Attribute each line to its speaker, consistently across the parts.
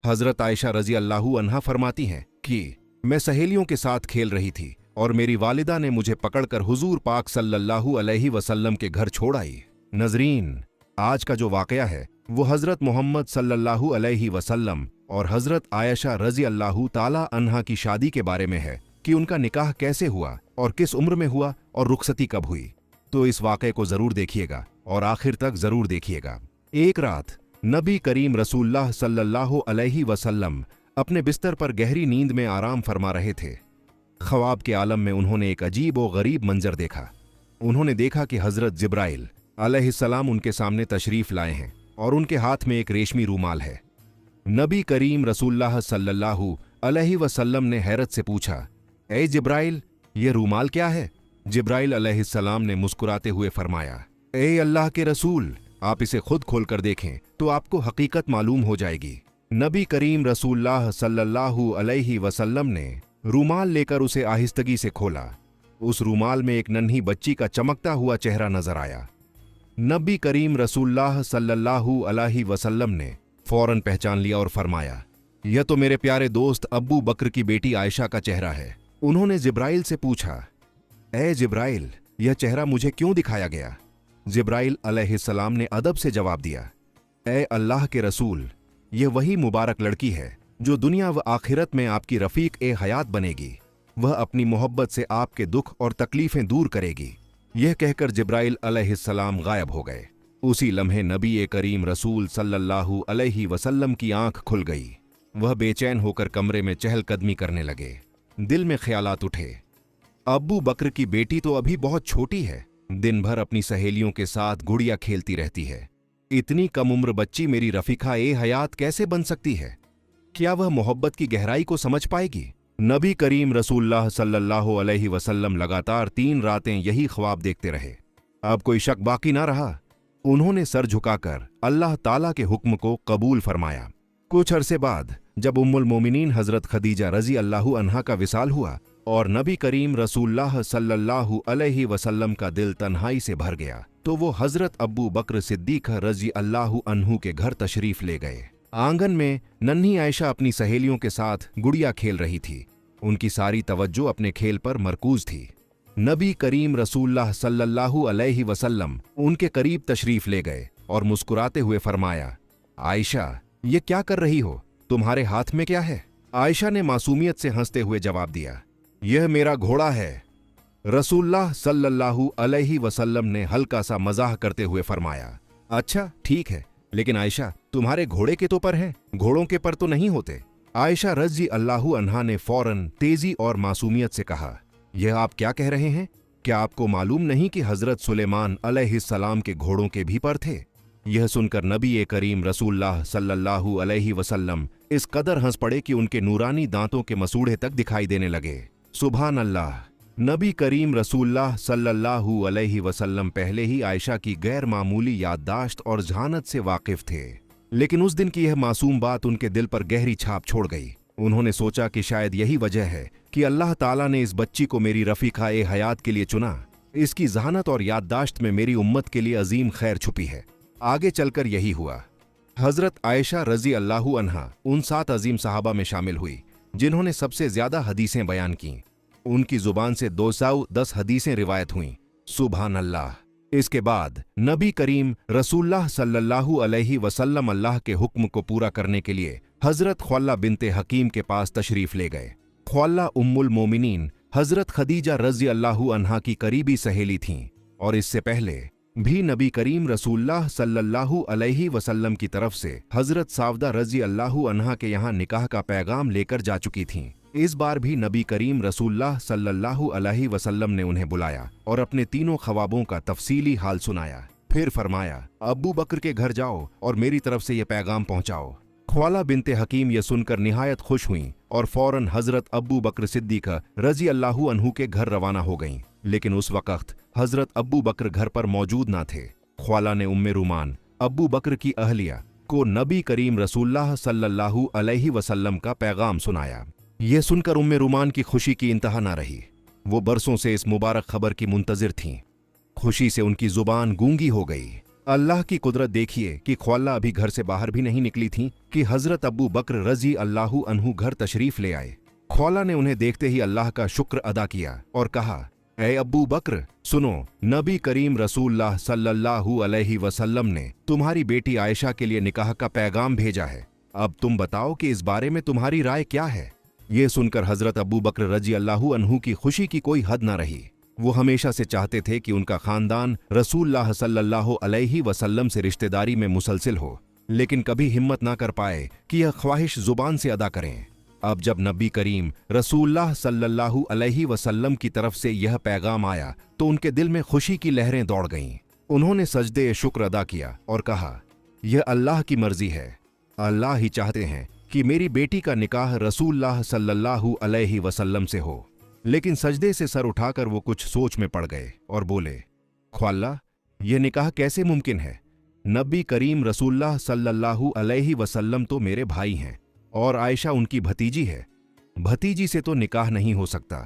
Speaker 1: हजरत आयशा रजी अल्लाहु अन्हा फरमाती हैं कि मैं सहेलियों के साथ खेल रही थी और मेरी वालिदा ने मुझे पकड़कर हुजूर पाक सल्लल्लाहु अलैहि वसल्लम के घर छोड़ आई। नजरीन, आज का जो वाकया है वो हजरत मोहम्मद सल्लल्लाहु अलैहि वसल्लम और हजरत आयशा रजी अल्लाहु ताला अन्हा की शादी के बारे में है कि उनका निकाह कैसे हुआ और किस उम्र में हुआ और रुखसती कब हुई। तो इस वाक़े को जरूर देखिएगा और आखिर तक जरूर देखिएगा। एक रात नबी करीम रसूलुल्लाह सल्लल्लाहु अलैहि वसल्लम अपने बिस्तर पर गहरी नींद में आराम फरमा रहे थे। ख्वाब के आलम में उन्होंने एक अजीब व गरीब मंजर देखा। उन्होंने देखा कि हजरत जिब्राइल अलैहिस्सलाम उनके सामने तशरीफ लाए हैं और उनके हाथ में एक रेशमी रूमाल है। नबी करीम रसूलुल्लाह सल्लल्लाहु अलैहि वसल्लम ने हैरत से पूछा, ए जिब्राइल, ये रूमाल क्या है? जिब्राइल अलैहिस्सलाम ने मुस्कुराते हुए फरमाया, ए अल्लाह के रसूल, आप इसे खुद खोलकर देखें तो आपको हकीकत मालूम हो जाएगी। नबी करीम रसूलुल्लाह सल्लल्लाहु अलैहि वसल्लम ने रूमाल लेकर उसे आहिस्तगी से खोला। उस रूमाल में एक नन्ही बच्ची का चमकता हुआ चेहरा नजर आया। नबी करीम रसूलुल्लाह सल्लल्लाहु अलैहि वसल्लम ने फौरन पहचान लिया और फरमाया, यह तो मेरे प्यारे दोस्त अब्बू बकर की बेटी आयशा का चेहरा है। उन्होंने जिब्राइल से पूछा, ए जिब्राइल, यह चेहरा मुझे क्यों दिखाया गया? जिब्राइल अलैहिस्सलाम ने अदब से जवाब दिया, ए अल्लाह के रसूल, यह वही मुबारक लड़की है जो दुनिया व आखिरत में आपकी रफीक ए हयात बनेगी। वह अपनी मोहब्बत से आपके दुख और तकलीफें दूर करेगी। यह कहकर जिब्राइल अलैहिस्सलाम गायब हो गए। उसी लम्हे नबी करीम रसूल सल्लल्लाहु अलैहि वसल्लम की आंख खुल गई। वह बेचैन होकर कमरे में चहलकदमी करने लगे। दिल में ख्यालात उठे, अब्बू बकर की बेटी तो अभी बहुत छोटी है, दिन भर अपनी सहेलियों के साथ गुड़िया खेलती रहती है। इतनी कम उम्र बच्ची मेरी रफीका ए हयात कैसे बन सकती है? क्या वह मोहब्बत की गहराई को समझ पाएगी? नबी करीम रसूलुल्लाह सल्लल्लाहु अलैहि वसल्लम लगातार 3 रातें यही ख्वाब देखते रहे। अब कोई शक बाकी ना रहा। उन्होंने सर झुकाकर अल्लाह ताला के हुक्म को कबूल फरमाया। कुछ अरसे बाद जब उम्मुल मोमिनीन हजरत खदीजा रजी अल्लाहु अन्हा का विसाल हुआ और नबी करीम रसूलुल्लाह सल्लल्लाहु अलैहि वसल्लम का दिल तन्हाई से भर गया, तो वो हजरत अब्बू बकर सिद्दीक रजी अल्लाहु अन्हु के घर तशरीफ ले गए। आंगन में नन्ही आयशा अपनी सहेलियों के साथ गुड़िया खेल रही थी। उनकी सारी तवज्जो अपने खेल पर मरकूज थी। नबी करीम रसूलुल्लाह सल्लल्लाहु अलैहि वसल्लम उनके करीब तशरीफ ले गए और मुस्कुराते हुए फरमाया, आयशा, ये क्या कर रही हो? तुम्हारे हाथ में क्या है? आयशा ने मासूमियत से हंसते हुए जवाब दिया, यह मेरा घोड़ा है। रसूलुल्लाह सल्लल्लाहु अलैहि वसल्लम ने हल्का सा मजाक करते हुए फरमाया, अच्छा ठीक है, लेकिन आयशा, तुम्हारे घोड़े के तो पर हैं, घोड़ों के पर तो नहीं होते। आयशा रज़ी अल्लाहु अन्हा ने फौरन तेजी और मासूमियत से कहा, यह आप क्या कह रहे हैं? क्या आपको मालूम नहीं कि हजरत सुलेमान अलैहिस्सलाम के घोड़ों के भी पर थे? यह सुनकर नबी करीम रसूलुल्लाह सल्लल्लाहु अलैहि वसल्लम इस कदर हंस पड़े कि उनके नूरानी दांतों के मसूड़े तक दिखाई देने लगे। सुभान अल्लाह। नबी करीम रसूलुल्लाह सल्लल्लाहु अलैहि वसल्लम पहले ही आयशा की गैर मामूली याददाश्त और जहानत से वाकिफ थे, लेकिन उस दिन की यह मासूम बात उनके दिल पर गहरी छाप छोड़ गई। उन्होंने सोचा कि शायद यही वजह है कि अल्लाह ताला ने इस बच्ची को मेरी रफीका ए हयात के लिए चुना। इसकी जहानत और याददाश्त में मेरी उम्मत के लिए अजीम खैर छुपी है। आगे चलकर यही हुआ। हजरत आयशा रजी अल्लाहु अन्हा उन 7 अजीम सहाबा में शामिल हुई जिन्होंने सबसे ज्यादा हदीसें बयान की। उनकी जुबान से 210 हदीसें रिवायत हुईं। सुभान अल्लाह। इसके बाद नबी करीम रसूलुल्लाह सल्लल्लाहु अलैहि वसल्लम अल्लाह के हुक्म को पूरा करने के लिए हजरत ख्वाल्ला बिनते हकीम के पास तशरीफ ले गए। ख्वाल्ला उम्मुल मोमिनीन हजरत खदीजा रज़ी अल्लाहु अन्हा की करीबी सहेली थीं और इससे पहले भी नबी करीम रसूलुल्लाह सल्लल्लाहु अलैहि वसल्लम की तरफ से हजरत सावदा रज़ी अल्लाहु अन्हा के यहाँ निकाह का पैगाम लेकर जा चुकी थीं। इस बार भी नबी करीम रसूलुल्लाह सल्लल्लाहु अलैहि वसल्लम ने उन्हें बुलाया और अपने तीनों ख्वाबों का तफसीली हाल सुनाया। फिर फरमाया, अब्बू बकर के घर जाओ और मेरी तरफ से यह पैगाम पहुंचाओ। ख्वाला बिनते हकीम ये सुनकर निहायत खुश हुईं और फौरन हजरत अब्बू बकर सिद्दीक रजी अल्लाहु अन्हु के घर रवाना हो गईं। लेकिन उस वक्त हजरत अब्बू बकर घर पर मौजूद ना थे। ख्वाला ने उम्मे रुमान अब्बू बकर की अहलिया को नबी करीम रसूलुल्लाह सल्लल्लाहु अलैहि वसल्लम का पैगाम सुनाया। यह सुनकर उम्मे रुमान की खुशी की इंतहा ना रही। वो बरसों से इस मुबारक खबर की मुंतजिर थीं। खुशी से उनकी जुबान गूंगी हो गई। अल्लाह की कुदरत देखिए कि ख्वाल्ला अभी घर से बाहर भी नहीं निकली थीं कि हजरत अबू बकर रजी अल्लाहु अन्हु घर तशरीफ ले आए। ख्वाल्ला ने उन्हें देखते ही अल्लाह का शुक्र अदा किया और कहा, ए अबू बकर, सुनो, नबी करीम रसूलुल्लाह सल्लल्लाहु अलैहि वसल्लम ने तुम्हारी बेटी आयशा के लिए निकाह का पैगाम भेजा है। अब तुम बताओ कि इस बारे में तुम्हारी राय क्या है। ये सुनकर हजरत अबू बकर रजी अल्लाहु अन्हु की खुशी की कोई हद न रही। वो हमेशा से चाहते थे कि उनका खानदान रसूलुल्लाह सल्लल्लाहु अलैहि वसल्लम से रिश्तेदारी में मुसलसिल हो, लेकिन कभी हिम्मत ना कर पाए कि यह ख्वाहिश जुबान से अदा करें। अब जब नबी करीम रसूलुल्लाह सल्लल्लाहु अलैहि वसल्लम की तरफ से यह पैगाम आया तो उनके दिल में खुशी की लहरें दौड़ गईं। उन्होंने सजदे शुक्र अदा किया और कहा, यह अल्लाह की मर्जी है। अल्लाह ही चाहते हैं कि मेरी बेटी का निकाह रसूलुल्लाह सल्लल्लाहु अलैहि वसल्लम से हो। लेकिन सजदे से सर उठाकर वो कुछ सोच में पड़ गए और बोले, ख्वाल्ला, ये निकाह कैसे मुमकिन है? नबी करीम रसूलुल्लाह सल्लल्लाहु अलैहि वसल्लम तो मेरे भाई हैं और आयशा उनकी भतीजी है। भतीजी से तो निकाह नहीं हो सकता।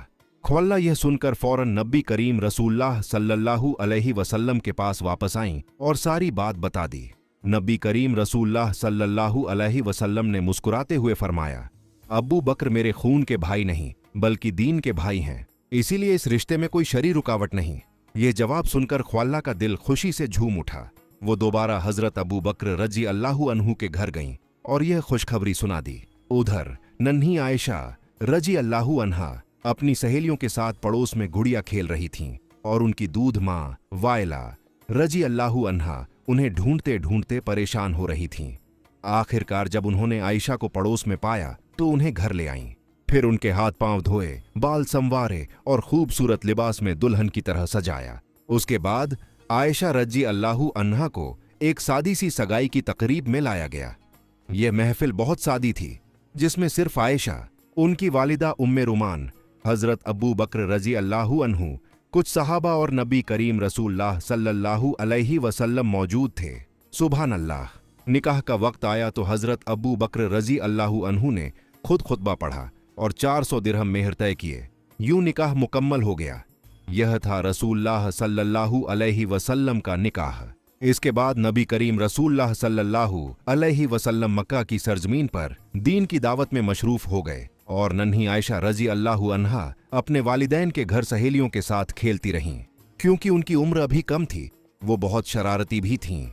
Speaker 1: ख्वाल्ला यह सुनकर फौरन नबी करीम रसूलुल्लाह सल्लल्लाहु अलैहि वसल्लम के पास वापस आईं और सारी बात बता दी। नबी करीम रसूलुल्लाह सल्लल्लाहु अलैहि वसल्लम ने मुस्कुराते हुए फरमाया, अबू बकर मेरे खून के भाई नहीं बल्कि दीन के भाई हैं, इसीलिए इस रिश्ते में कोई शरई रुकावट नहीं। ये जवाब सुनकर ख्वाल्ला का दिल खुशी से झूम उठा। वो दोबारा हजरत अबू बकर रजी अल्लाहु अन्हु के घर गईं और यह खुशखबरी सुना दी। उधर नन्ही आयशा रजी अल्लाहु अन्हा अपनी सहेलियों के साथ पड़ोस में गुड़िया खेल रही थीं और उनकी दूध माँ वायला रजी अल्लाहु अन्हा उन्हें ढूंढते ढूंढते परेशान हो रही थीं। आखिरकार जब उन्होंने आयशा को पड़ोस में पाया तो उन्हें घर ले आईं। फिर उनके हाथ पांव धोए, बाल संवारे और खूबसूरत लिबास में दुल्हन की तरह सजाया। उसके बाद आयशा रजी अल्लाहु अन्हा को एक सादी सी सगाई की तकरीब में लाया गया। यह महफिल बहुत सादी थी, जिसमें सिर्फ आयशा, उनकी वालिदा उम्मे रुमान, हजरत अबू बकर रजी अल्लाहु अन्हु, कुछ सहाबा और नबी करीम रसूलुल्लाह सल्लल्लाहु अलैहि वसल्लम मौजूद थे। सुभान अल्लाह। निकाह का वक्त आया तो हजरत अबू बकर रजी अल्लाहु अन्हु ने खुद खुतबा पढ़ा और 400 दिरहम मेहर तय किए। यूं निकाह मुकम्मल हो गया। यह था रसूलुल्लाह सल्लल्लाहु अलैहि वसल्लम का निकाह। इसके बाद नबी करीम रसूलुल्लाह सल्लल्लाहु अलैहि वसल्लम मक्का की सरजमीन पर दीन की दावत में मशरूफ हो गए और नन्ही आयशा रजी अल्लाहु अन्हा अपने वालिदैन के घर सहेलियों के साथ खेलती रहीं। क्योंकि उनकी उम्र अभी कम थी, वो बहुत शरारती भी थीं।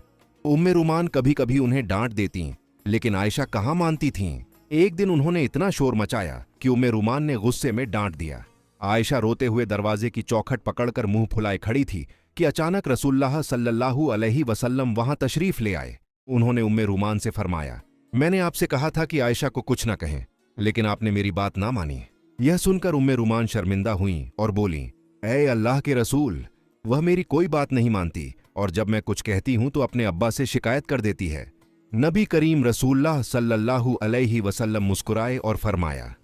Speaker 1: उम्मे रुमान कभी कभी उन्हें डांट देतीं, लेकिन आयशा कहाँ मानती थीं। एक दिन उन्होंने इतना शोर मचाया कि उम्मे रुमान ने गुस्से में डांट दिया। आयशा रोते हुए दरवाजे की चौखट पकड़कर मुंह फुलाए खड़ी थी कि अचानक रसूलुल्लाह सल्लल्लाहु अलैहि वसल्लम वहां तशरीफ ले आए। उन्होंने उम्मे रुमान से फरमाया, मैंने आपसे कहा था कि आयशा को कुछ न कहें, लेकिन आपने मेरी बात ना मानी। यह सुनकर उम्मे रुमान शर्मिंदा हुईं और बोलीं, ऐ अल्लाह के रसूल, वह मेरी कोई बात नहीं मानती और जब मैं कुछ कहती हूं तो अपने अब्बा से शिकायत कर देती है। नबी करीम रसूलुल्लाह सल्लल्लाहु अलैहि वसल्लम मुस्कुराए और फरमाया,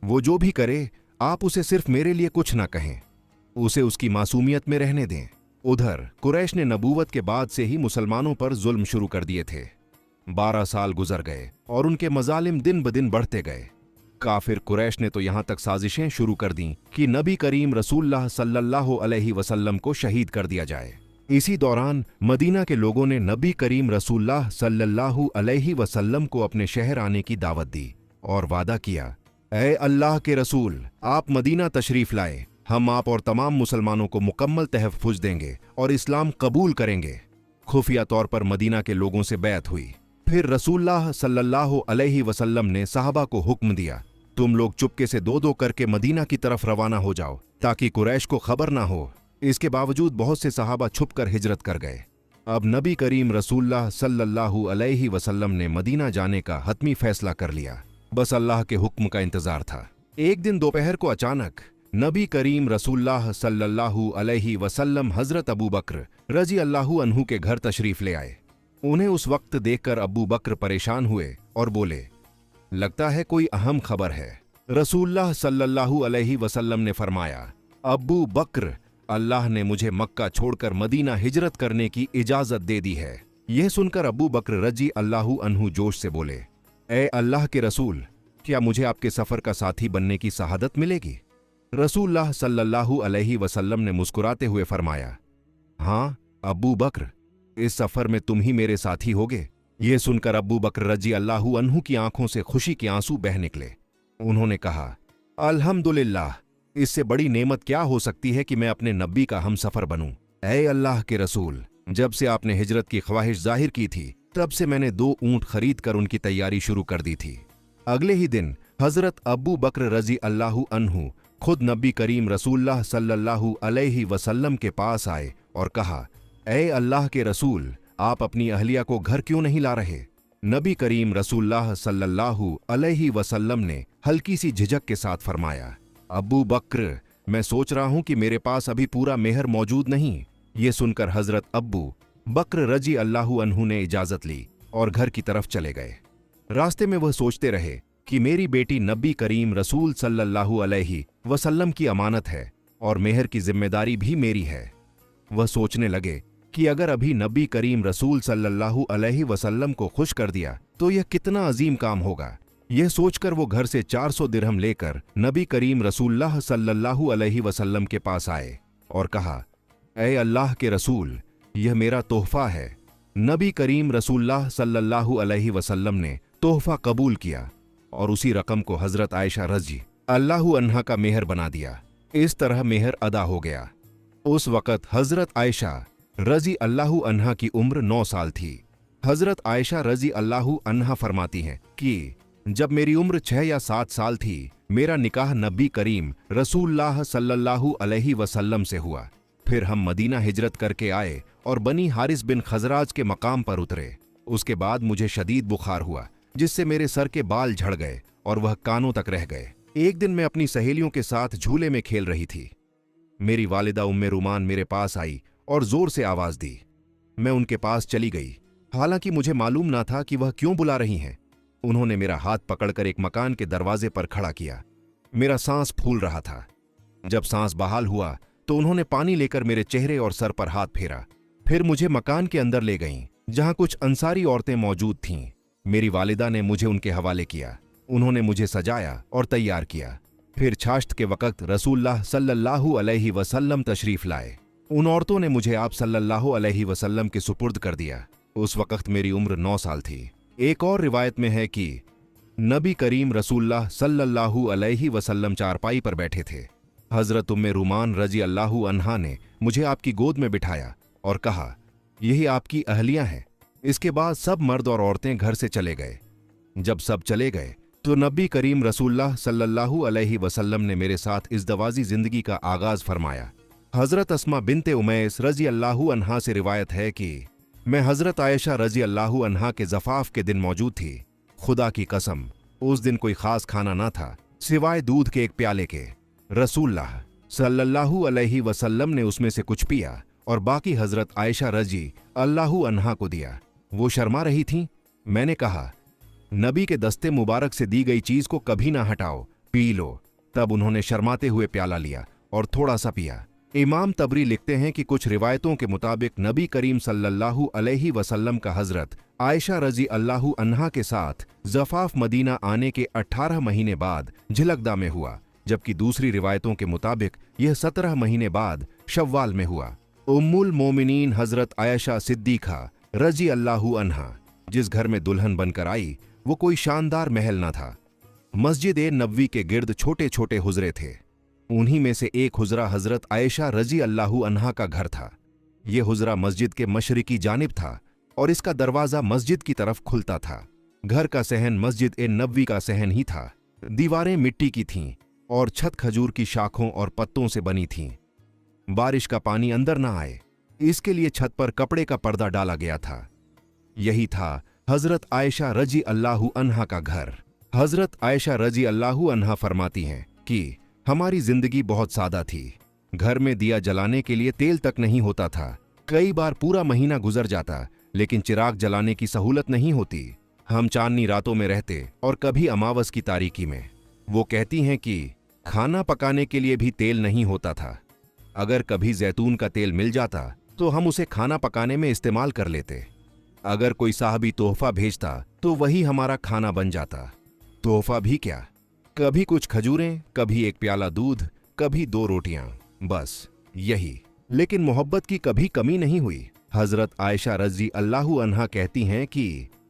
Speaker 1: वो जो भी करे आप उसे सिर्फ मेरे लिए कुछ ना कहें, उसे उसकी मासूमियत में रहने दें। उधर कुरैश ने नबूवत के बाद से ही मुसलमानों पर जुल्म शुरू कर दिए थे। 12 साल गुजर गए और उनके मजालिम दिन ब दिन बढ़ते गए। काफिर कुरैश ने तो यहां तक साजिशें शुरू कर दी कि नबी करीम रसूलुल्लाह सल्लल्लाहु अलैहि वसल्लम को शहीद कर दिया जाए। इसी दौरान मदीना के लोगों ने नबी करीम रसूलुल्लाह सल्लल्लाहु अलैहि वसल्लम को अपने शहर आने की दावत दी और वादा किया, ऐ अल्लाह के रसूल, आप मदीना तशरीफ लाए, हम आप और तमाम मुसलमानों को मुकम्मल तहफ़्फ़ुज़ देंगे और इस्लाम कबूल करेंगे। खुफिया तौर पर मदीना के लोगों से बैत हुई। फिर रसूलुल्लाह सल्लल्लाहु अलैहि वसल्लम ने साहबा को हुक्म दिया, तुम लोग चुपके से दो दो करके मदीना की तरफ रवाना हो जाओ ताकि कुरैश को खबर ना हो। इसके बावजूद बहुत से सहाबा छुपकर हिजरत कर गए। अब नबी करीम रसूलुल्लाह सल्लल्लाहु अलैहि वसल्लम ने मदीना जाने का हतमी फैसला कर लिया। बस अल्लाह के हुक्म का इंतजार था। एक दिन दोपहर को अचानक नबी करीम रसूलुल्लाह सल्लल्लाहु अलैहि वसल्लम हजरत अबू बकर रजी अल्लाहु अन्हु के घर तशरीफ ले आए। उन्हें उस वक्त देखकर अबू बकर परेशान हुए और बोले, लगता है कोई अहम खबर है। रसूलुल्लाह सल्लल्लाहु अलैहि वसल्लम ने फरमाया, अबू बकर, अल्लाह ने मुझे मक्का छोड़कर मदीना हिजरत करने की इजाजत दे दी है। यह सुनकर अबू बकर रजी अल्लाहु अन्हु जोश से बोले, ए अल्लाह के रसूल, क्या मुझे आपके सफर का साथी बनने की शहादत मिलेगी? रसूलुल्लाह सल्लल्लाहु अलैहि वसल्लम ने मुस्कुराते हुए फरमाया, हाँ अबू बकर, इस सफर में तुम ही मेरे साथी होगे। ये सुनकर अब्बू बकर रजी अल्लाहु अन्हु की आंखों से खुशी के आंसू बह निकले। उन्होंने कहा, अल्हम्दुलिल्लाह, इससे बड़ी नेमत क्या हो सकती है कि मैं अपने नबी का हमसफर बनूं। ऐ अल्लाह के रसूल, जब से आपने हिजरत की ख्वाहिश जाहिर की थी, तब से मैंने 2 ऊंट खरीद कर उनकी तैयारी शुरू कर दी थी। अगले ही दिन हजरत अब्बू बकर रजी अल्लाहु अन्हु खुद नबी करीम रसूलुल्लाह सल्लल्लाहु अलैहि वसल्लम के पास आए और कहा, ऐ अल्लाह के रसूल, आप अपनी अहलिया को घर क्यों नहीं ला रहे। नबी करीम रसूलुल्लाह सल्लल्लाहु अलैहि वसल्लम ने हल्की सी झिझक के साथ फरमाया, अब्बू बकर, मैं सोच रहा हूं कि मेरे पास अभी पूरा मेहर मौजूद नहीं। ये सुनकर हजरत अब्बू बकर रजी अल्लाहु अन्हु ने इजाजत ली और घर की तरफ चले गए। रास्ते में वह सोचते रहे कि मेरी बेटी नबी करीम रसूल सल्लल्लाहु अलैहि वसल्लम की अमानत है और मेहर की जिम्मेदारी भी मेरी है। वह सोचने लगे कि अगर अभी नबी करीम रसूल सल्लल्लाहु अलैहि वसल्लम को खुश कर दिया तो यह कितना अजीम काम होगा। यह सोचकर वो घर से 400 दिरहम लेकर नबी करीम रसूलुल्लाह सल्लल्लाहु अलैहि वसल्लम के पास आए और कहा, ऐ अल्लाह के रसूल, यह मेरा तोहफा है। नबी करीम रसूलुल्लाह सल्लल्लाहु अलैहि वसल्लम ने तोहफा कबूल किया और उसी रकम को हजरत आयशा रजी अल्लाहु अन्हा का मेहर बना दिया। इस तरह मेहर अदा हो गया। उस वक़्त हजरत आयशा रजी अल्लाहु अन्हा की उम्र 9 साल थी। हजरत आयशा रजी अल्लाहु अन्हा फरमाती हैं कि जब मेरी उम्र 6 या 7 साल थी, मेरा निकाह नबी करीम रसूलुल्लाह सल्लल्लाहु अलैहि वसल्लम से हुआ। फिर हम मदीना हिजरत करके आए और बनी हारिस बिन खजराज के मकाम पर उतरे। उसके बाद मुझे शदीद बुखार हुआ, जिससे मेरे सर के बाल झड़ गए और वह कानों तक रह गए। एक दिन मैं अपनी सहेलियों के साथ झूले में खेल रही थी। मेरी वालिदा उम्मे रुमान मेरे पास आई और जोर से आवाज दी। मैं उनके पास चली गई, हालांकि मुझे मालूम ना था कि वह क्यों बुला रही हैं। उन्होंने मेरा हाथ पकड़कर एक मकान के दरवाजे पर खड़ा किया। मेरा सांस फूल रहा था। जब सांस बहाल हुआ तो उन्होंने पानी लेकर मेरे चेहरे और सर पर हाथ फेरा। फिर मुझे मकान के अंदर ले गईं, जहां कुछ अंसारी औरतें मौजूद थीं। मेरी वालिदा ने मुझे उनके हवाले किया। उन्होंने मुझे सजाया और तैयार किया। फिर छाश्त के वक़्त रसूलुल्लाह सल्लल्लाहु अलैहि वसल्लम तशरीफ लाए। उन औरतों ने मुझे आप सल्लल्लाहु अलैहि वसल्लम के सुपुर्द कर दिया। उस वक़्त मेरी उम्र 9 साल थी। एक और रिवायत में है कि नबी करीम रसूलुल्लाह सल्लल्लाहु अलैहि वसल्लम चारपाई पर बैठे थे। हजरत उम्मे रुमान रजी अल्लाहु अन्हा ने मुझे आपकी गोद में बिठाया और कहा, यही आपकी अहलियां हैं। इसके बाद सब मर्द और औरतें घर से चले गए। जब सब चले गए तो नबी करीम रसूलुल्लाह सल्लल्लाहु अलैहि वसल्लम ने मेरे साथ इज़्दवाजी जिंदगी का आगाज फरमाया। हजरत अस्मा बिनते उमैस रजी अल्लाहु अन्हा से रिवायत है कि मैं हजरत आयशा रजी अल्लाहु अन्हा के ज़फ़ाफ के दिन मौजूद थी। खुदा की कसम, उस दिन कोई खास खाना ना था सिवाय दूध के एक प्याले के। रसूलुल्लाह सल्लल्लाहु अलैहि वसल्लम ने उसमें से कुछ पिया और बाकी हजरत आयशा रजी अल्लाहु अन्हा को दिया। वो शर्मा रही थीं। मैंने कहा, नबी के दस्ते मुबारक से दी गई चीज को कभी ना हटाओ, पी लो। तब उन्होंने शर्माते हुए प्याला लिया और थोड़ा सा पिया। इमाम तबरी लिखते हैं कि कुछ रिवायतों के मुताबिक नबी करीम सल्लल्लाहु अलैहि वसल्लम का हजरत आयशा रजी अल्लाहु अन्हा के साथ ज़फ़ाफ मदीना आने के 18 महीने बाद झिलकदा में हुआ, जबकि दूसरी रिवायतों के मुताबिक यह 17 महीने बाद शव्वाल में हुआ। उम्मुल मोमिनीन हजरत आयशा सिद्दीक़ा रजी अल्लाहु अन्हा जिस घर में दुल्हन बनकर आई वो कोई शानदार महल न था। मस्जिद ए नबवी के गिर्द छोटे छोटे हुजरे थे। उन्हीं में से एक हुजरा हजरत आयशा रजी अल्लाहु अन्हा का घर था। ये हुजरा मस्जिद के मशरिकी जानिब था और इसका दरवाजा मस्जिद की तरफ खुलता था। घर का सहन मस्जिद ए नबवी का सहन ही था। दीवारें मिट्टी की थीं और छत खजूर की शाखों और पत्तों से बनी थीं। बारिश का पानी अंदर न आए, इसके लिए छत पर कपड़े का पर्दा डाला गया था। यही था हजरत आयशा रजी अल्लाहु अन्हा का घर। हजरत आयशा रजी अल्लाहु अन्हा फरमाती हैं कि हमारी जिंदगी बहुत सादा थी। घर में दिया जलाने के लिए तेल तक नहीं होता था। कई बार पूरा महीना गुजर जाता, लेकिन चिराग जलाने की सहूलत नहीं होती। हम चांदनी रातों में रहते और कभी अमावस की तारीकी में। वो कहती हैं कि खाना पकाने के लिए भी तेल नहीं होता था। अगर कभी जैतून का तेल मिल जाता तो हम उसे खाना पकाने में इस्तेमाल कर लेते। अगर कोई साहबी तोहफा भेजता तो वही हमारा खाना बन जाता। तोहफा भी क्या, कभी कुछ खजूरें, कभी एक प्याला दूध, कभी 2 रोटियां, बस यही। लेकिन मोहब्बत की कभी कमी नहीं हुई। हजरत आयशा रजी अल्लाहु अन्हा कहती हैं कि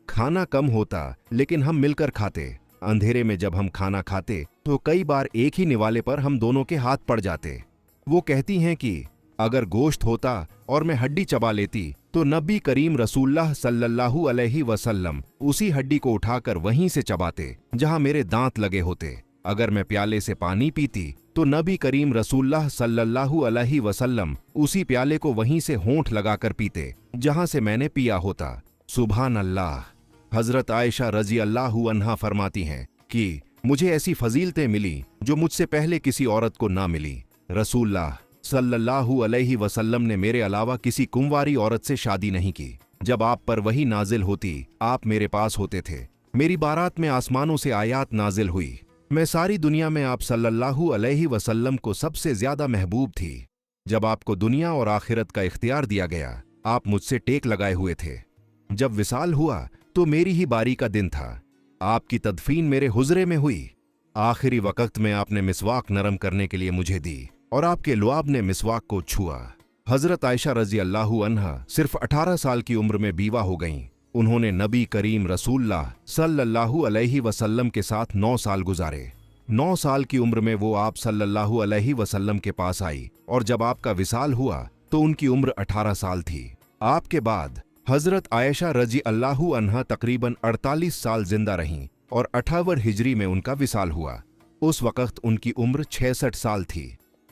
Speaker 1: खाना कम होता लेकिन हम मिलकर खाते। अंधेरे में जब हम खाना खाते तो कई बार एक ही निवाले पर हम दोनों के हाथ पड़ जाते। वो कहती हैं कि अगर गोश्त होता और मैं हड्डी चबा लेती तो नबी करीम रसूलुल्लाह सल्लल्लाहु अलैहि वसल्लम उसी हड्डी को उठाकर वहीं से चबाते जहां मेरे दांत लगे होते। अगर मैं प्याले से पानी पीती तो नबी करीम रसूलुल्लाह सल्लल्लाहु अलैहि वसल्लम उसी प्याले को वहीं से होंठ लगाकर पीते जहां से मैंने पिया होता। सुभान अल्लाह। हजरत आयशा रजी अल्लाहु अन्हा फरमाती हैं कि मुझे ऐसी फजीलतें मिली जो मुझसे पहले किसी औरत को ना मिली। रसूलुल्लाह सल्लल्लाहु अलैहि वसल्लम ने मेरे अलावा किसी कुंवारी औरत से शादी नहीं की। जब आप पर वही नाजिल होती आप मेरे पास होते थे। मेरी बारात में आसमानों से आयात नाजिल हुई। मैं सारी दुनिया में आप सल्लल्लाहु अलैहि वसल्लम को सबसे ज्यादा महबूब थी। जब आपको दुनिया और आखिरत का इख्तियार दिया गया आप मुझसे टेक लगाए हुए थे। जब विसाल हुआ तो मेरी ही बारी का दिन था। आपकी तदफीन मेरे हुजरे में हुई। आखिरी वक्त में आपने मिसवाक नरम करने के लिए मुझे दी और आपके लुआब ने मिसवाक को छुआ। हजरत आयशा रजी अल्लाहु अन्हा सिर्फ 18 साल की उम्र में बीवा हो गईं। उन्होंने नबी करीम रसूलुल्लाह सल्लल्लाहु अलैहि वसल्लम के साथ 9 साल गुजारे। 9 साल की उम्र में वो आप सल्लल्लाहु अलैहि वसल्लम के पास आई और जब आपका विसाल हुआ तो उनकी उम्र 18 साल थी। आपके बाद हजरत आयशा रजी अल्लाहु अन्हा तकरीबन 48 साल जिंदा रहीं और 58 हिजरी में उनका विसाल हुआ। उस वक्त उनकी उम्र 66 साल थी।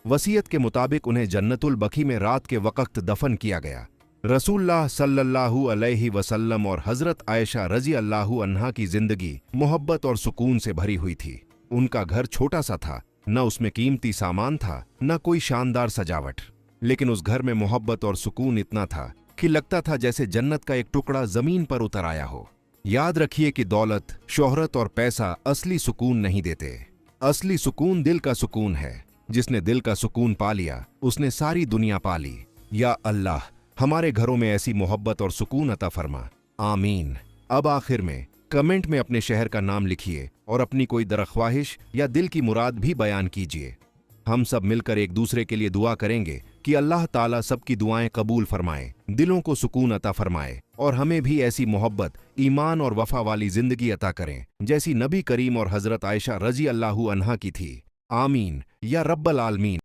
Speaker 1: वसीयत के मुताबिक उन्हें जन्नतुल बकी में रात के वक्त दफन किया गया। रसूलुल्लाह सल्लल्लाहु अलैहि वसल्लम और हजरत आयशा रजी अल्लाहु अन्हा की जिंदगी मोहब्बत और सुकून से भरी हुई थी। उनका घर छोटा सा था, न उसमें कीमती सामान था न कोई शानदार सजावट, लेकिन उस घर में मोहब्बत और सुकून इतना था कि लगता था जैसे जन्नत का एक टुकड़ा जमीन पर उतर आया हो। याद रखिए कि दौलत, शोहरत और पैसा असली सुकून नहीं देते। असली सुकून दिल का सुकून है। जिसने दिल का सुकून पा लिया उसने सारी दुनिया पा ली। या अल्लाह हमारे घरों में ऐसी मोहब्बत और सुकून अता फरमा, आमीन। अब आखिर में कमेंट में अपने शहर का नाम लिखिए और अपनी कोई दरख्वाहिश या दिल की मुराद भी बयान कीजिए। हम सब मिलकर एक दूसरे के लिए दुआ करेंगे कि अल्लाह ताला सबकी दुआएं कबूल फरमाए, दिलों को सुकून अता फरमाए और हमें भी ऐसी मोहब्बत, ईमान और वफा वाली जिंदगी अता करें जैसी नबी करीम और हजरत आयशा रजी अल्लाहु अन्हा की थी। आमीन या रब्बल आलमीन।